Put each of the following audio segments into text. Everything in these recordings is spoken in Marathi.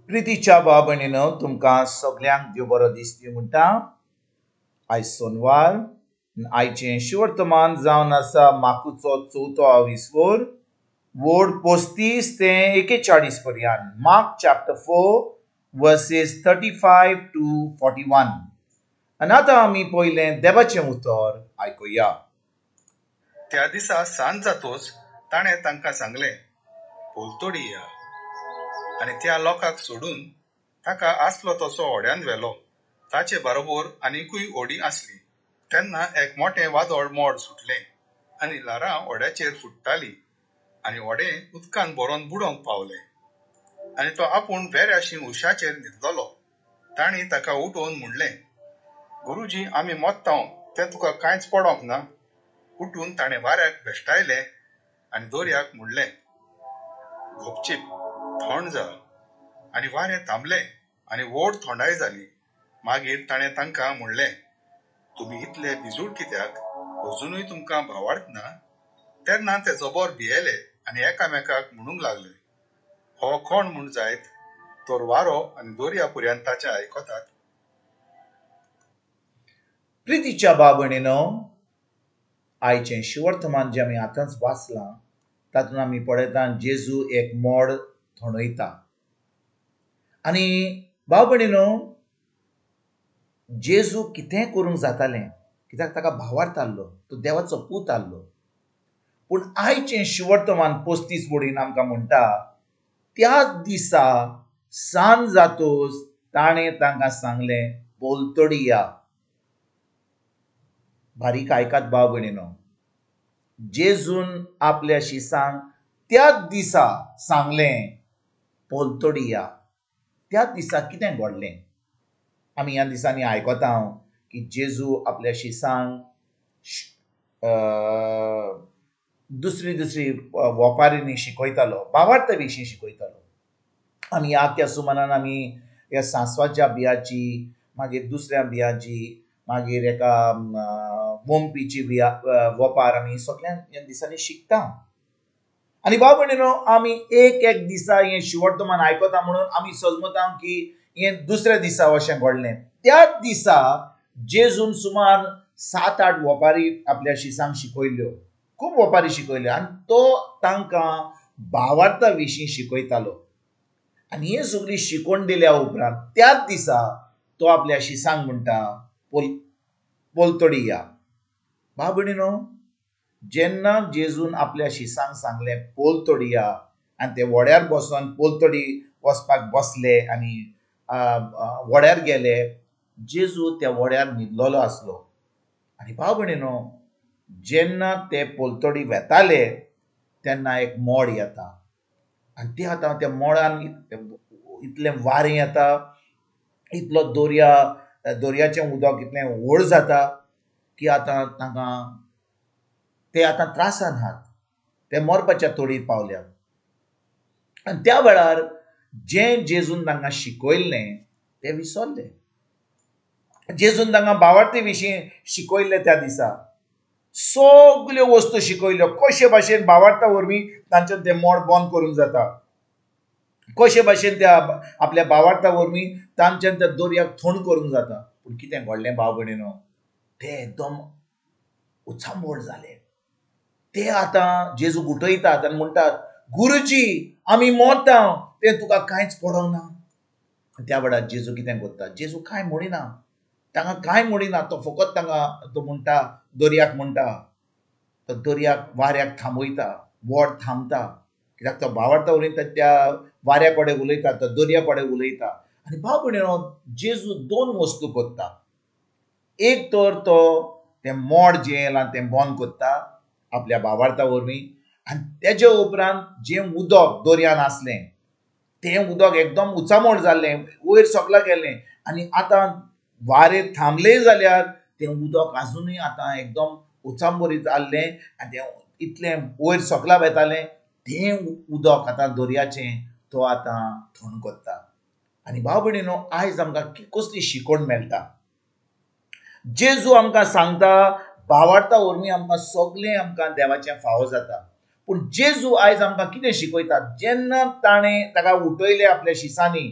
प्रितीच्या भाव भयणीनो तुमकां सगळ्यांक देव बरो दीस दिवं म्हणटा। आयज सोनवार आयचें शिवर्तमान जावन आसा माकूचो 4थो विसवोर वोड 35 ते 41 पर्यंत। Mark chapter 4 versus 35 to 41। आनी आतां आमी पयलें देवाचें उतर आयकुया। त्या दिसा सांज जातोच ताणें तांकां सांगलें, पोलतोडी या। आनी त्या लोकांक सोडून ताका आसलो तसो व्हड्यान व्हेलो। ताचे बरोबर आनिकूय व्हडी आसली। तेन्ना एक मोठें वादळ मोड सुटलें आनी ल्हारां व्हड्याचेर फुट्टालीं आनी व्हडें उदकान भरोन बुडोवंक पावलें। आनी तो आपूण वेऱ्याशी उशाचेर न्हिदलोलो। तांणी ताका उठोवन म्हणलें, गुरुजी, आमी मोत्तांव, तें तुका कांयच पडोंक ना। उठून ताणें वाऱ्याक भेश्टायलें आनी दोरयाक म्हणलें, घोपचीप, थंड जा। आनी वारें थांबलें आनी व्हड थंडाय जाली। मागीर ताणें तांकां म्हणलें, तुमी इतले भिजूड कित्याक? अजुनूय तुमकां भावार्थना? तेन्ना ते जबर भियेले आनी एकामेकाक म्हणूंक लागले, हो कोण म्हूण जायत? तर वारो आनी दोर्या पर्यंत ताचें आयकतात। प्रितीच्या भाव भयणीनो, आयचें शिवर्तमान जें आमी आतांच वाचलां तातूंत आमी पळयता जेजू एक मोड थंडयता। आनी भाव भयणीनो, जेजू कितेंय करूंक जातालें कित्याक ताका भावार्थ आहलो, तो देवाचो पूत आहलो। पूण आयचें शिवर्तमान 35 वडीन आमकां म्हणटा, त्याच दिसा सांज जातोच ताणें तांकां सांगलें, पोलतोडी या। बारीक आयकात भाव भयणीनो, जेजून आपल्या शिसांक त्याच दिसा सांगलें, पोलतोडी या। त्याच दिसा कितें घडलें? आमी ह्या दिसांनी आयकता की जेजू आपल्या शिसांक दुसरी वोपारींनी शिकयतालो, भावार्थ विशीं शिकयतालो। आमी आख्या सुमारान आमी ह्या सांसवाच्या बियाची, मागीर दुसऱ्या बियाची, मागीर एका वोंपीची बिया वोपार आमी सगळ्या ह्या दिसांनी शिकता। आनी भाव भयणीनो, आमी एक दिसा हें शिवर्तमान आयकता म्हणून आमी समजता की हें दुसऱ्या दिसा अशें घडलें। त्याच दिसा जेजून सुमार 7-8 वोपारी आपल्या शिसांक शिकयल्यो, खूब वोपारी शिकयल्यो आनी तो तांकां भावार्था विशीं शिकयतालो। आनी ही सगळी शिकवण दिल्या उपरांत त्याच दिसा तो आपल्या शिसांक म्हणटा, पोलतोडी या। भाव भयणीनो, जेन्ना जेजून आपल्या शिसांक सांगलें पोलतोडी या आनी ते व्हड्यार बसोन पोलतोडी वचपाक बसले आनी व्हड्यार गेले, जेजू त्या व्हड्यार न्हिदलोलो आसलो। आनी भाव भयणीनो, जेन्ना ते पोलतोडी वेताले तेन्ना एक मोड येता आनी ते आतां त्या मोडान इतलें वारें येता, इतलो दोर्याचें उदक इतलें व्हड जाता की आतां ते आतां त्रासान आहात, ते मरपाच्या तोडीर पावल्यात। आनी त्या वेळार जें जेजून तांकां शिकयल्लें तें विसरले। जेजून तांकां भावार्थी विशीं शिकयल्लें त्या दिसा सगल्यो वस्तू शिकयल्यो, कशे भाशेन भावार्था वरवीं तांचें तें मोड बंद करूंक जाता, कशे भाशेन त्या आपल्या भावार्था वरवीं तांच्यान त्या दोर्याक थंड करूंक जाता। पूण कितें घडलें भाव भयणीनो, ते एकदम उचांबोळ जाले। ते आतां जेजू गुटयतात आनी म्हणटात, गुरुजी, आमी मोरतांव, तें तुका कांयच पडोंक ना। त्या वेळार जेजू कितें करता? जेजू कांय म्हणिना, तांकां कांय म्हणिना, तो फकत तांकां तो म्हणटा, दोर्याक म्हणटा, तो दोर्याक वाऱ्याक थांबयता, व्हड थांबता, कित्याक तो भावार्था वरवीं त्या वाऱ्या कडेन उलयता, तो दोर्या कडेन उलयता। आनी भाव भयणीनो, जेजू 2 वस्तू करता। एक तर तो तें मोड जें येयलां तें बंद करता आपल्या भावार्था वरवीं, आनी तेजे उपरांत जें उदक दोर्यान आसलें तें उदक एकदम उचामोळ जाल्लें, वयर सकयल गेलें आनी आतां वारें थांबलें जाल्यार तें उदक आजुनूय आतां एकदम उचांबरीत जाल्लें आनी तें इतलें वयर सकयल वेतालें, तें उदक आतां दोर्याचें तो आतां थंड करता। आनी भाव भयणीनो, आयज आमकां कसली शिकवण मेळटा? जेजू आमकां सांगता, भावार्था वरवीं आमकां सगळें आमकां देवाचें फावो जाता। पूण जेजू आयज आमकां कितें शिकयता? जेन्ना ताणें ताका उठयलें आपल्या शिसांनी,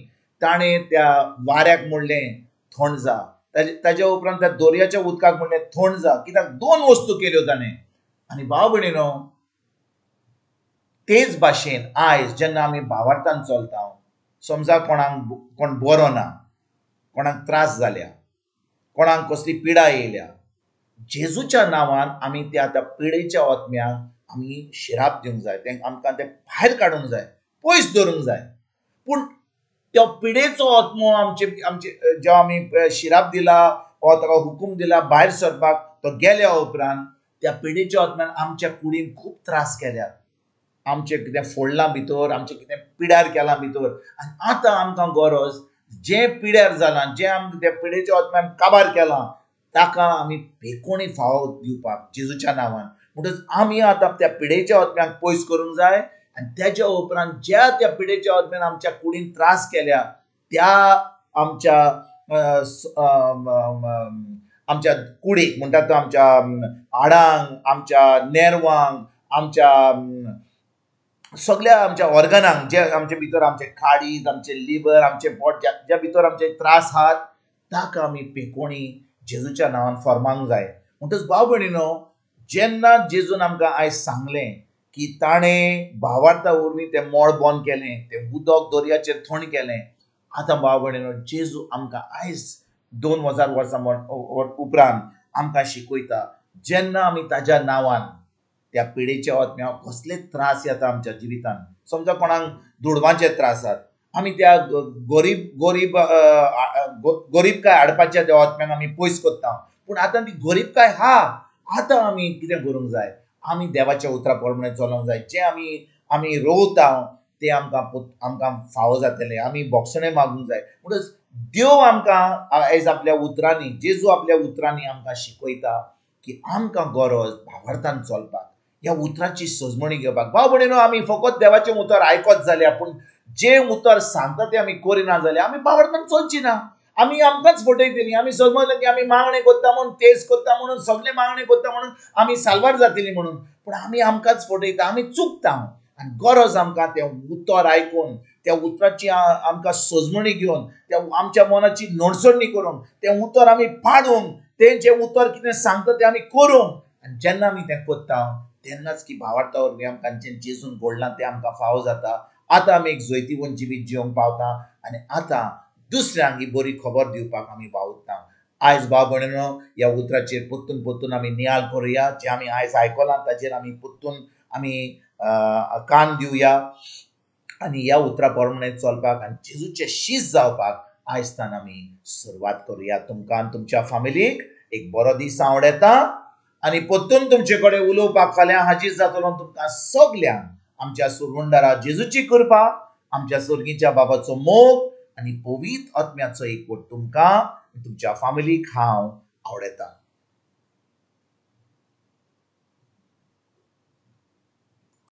ताणें त्या वाऱ्याक म्हणलें थंड जा, ताच्या उपरांत त्या दर्याच्या उदकाक म्हणलें थंड जा, कित्याक दोन वस्तू केल्यो ताणें. आनी भाव भयणीनो, तेच भाशेन आयज जेन्ना आमी भावार्थान चलता, समजा कोण बरो ना, कोणाक त्रास जाल्या, कोणाक कसली पिडा येयल्या, जेजूच्या नांवान आमी त्या पिडेच्या ओतम्यांक आमी शिराप दिवंक जाय, आमकां ते भायर काडूंक जाय, पयस दवरूंक जाय. पूण तो पिडेचो ओतमो आमचे जो आमी शिराप दिला वा ताका हुकूम दिला भायर सरपाक, तो गेल्या उपरांत त्या पिडेच्या ओतम्यान आमच्या कुडीन खूब त्रास केल्यात, आमचें कितें फोडलां भितर, आमचें कितें पिड्यार केलां भितर. आनी आतां आमकां गरज, जें पिड्यार जालां, जें आमकां त्या पिडेच्या ओतम्यान काबार केलां, ताका आमी फेकोणी फावो दिवपाक जेजूच्या नांवान. म्हणटच आमी आतां त्या पिडेच्या ओतम्यांक पयस करूंक जाय. आनी तेच्या उपरांत ज्या त्या पिडेच्या ओतम्यान आमच्या कुडीन त्रास केल्या, त्या आमच्या कुडीक म्हणटा तो आमच्या हाडांक, आमच्या नेरवांक, आमच्या सगळ्या आमच्या ऑर्गनांक, जे आमचे भितर आमचे खाडीज, आमचे लिवर, आमचे पोट, ज्या भितर आमचे त्रास आहात, ताका आमी पेकोणी जेजूच्या नांवान फर्मांक जाय. म्हणटच भाव भयणीनो, जेन्ना जेजून आमकां आयज सांगलें की ताणें भावार्था वरवीं तें मोळ बंद केलें, तें उदक दर्याचेर थंड केलें, आतां भाव भयणीनो, जेजू आमकां आयज 2000 वर्सां उपरांत आमकां शिकयता, जेन्ना आमी ताच्या नांवान त्या पिडेच्या ओतम्याक कसले त्रास येता आमच्या जिवितान, समजा कोणाक दुडवांचे त्रास आसात, आमी त्या गरीबकाय हाडपाच्या त्या ओतम्यांक आमी पयस करता. पूण आतां ती गरीबकाय हा, आतां आमी कितें करूंक जाय? आमी देवाच्या उतरा प्रमाणे चलोंक जाय. जें आमी रोवता तें आमकां फावो जातलें. आमी बोगसणें मागूंक जाय. म्हणटच देव आमकां आयज आपल्या उतरांनी, जेजू आपल्या उतरांनी आमकां शिकयता की आमकां गरज भावार्थान चलपाक, ह्या उतराची सजमणी घेवपाक. भाव भयणीनो, आमी फकत देवाचें उतर आयकत जाल्यार, पूण जें उतर सांगता तें आमी करिना जाल्यार आमी भावार्थान चलची ना. आमी आमकांच फटयतलीं. आमी समजलें की आमी मागणें करता म्हणून, तेच करता म्हणून, सगळें मागणें करता म्हणून आमी साल्वार जातलीं म्हणून, पूण आमी आमकांच फटयता, आमी चुकता. आनी गरज आमकां तें उतर आयकून, त्या उतराची आमकां सजमणी घेवन, त्या आमच्या मनाची नडसडणी करून, तें उतर आमी पाडून, तें जें उतर कितें सांगता तें आमी करूंक. आनी जेन्ना आमी तें करता, तेन्नाच की भावार्था वरवीं आमकां जें जेजून घडलां तें आमकां फावो जाता. आतां आमी एक जैतिवंत जिवीत जिवंक पावता. आनी आतां दुसऱ्यांक ही बरी खबर दिवपाक आमी वावुरता. आयज भाव भयणीनो, ह्या उतराचेर परतून आमी नियाळ करुया. जें आमी आयज आयकलां ताचेर आमी परतून आमी कान दिवया आनी ह्या उतरा प्रमाणे चलपाक आनी जेजूचे शीश जावपाक आयजतान आमी सुरवात करुया. तुमकां आनी तुमच्या फॅमिलीक एक बरो दीस हांव येता आनी परतून तुमचे कडेन उलोवपाक फाल्यां हाजीर जातलो. तुमकां सगल्यांक आमच्या सुरवंडारा जेजूची कृपा, आमच्या सर्गीच्या बाबाचो मोग आनी पवित्र आत्म्याचो एकवट तुमकां तुमच्या फॅमिलीक हांव आवडटा.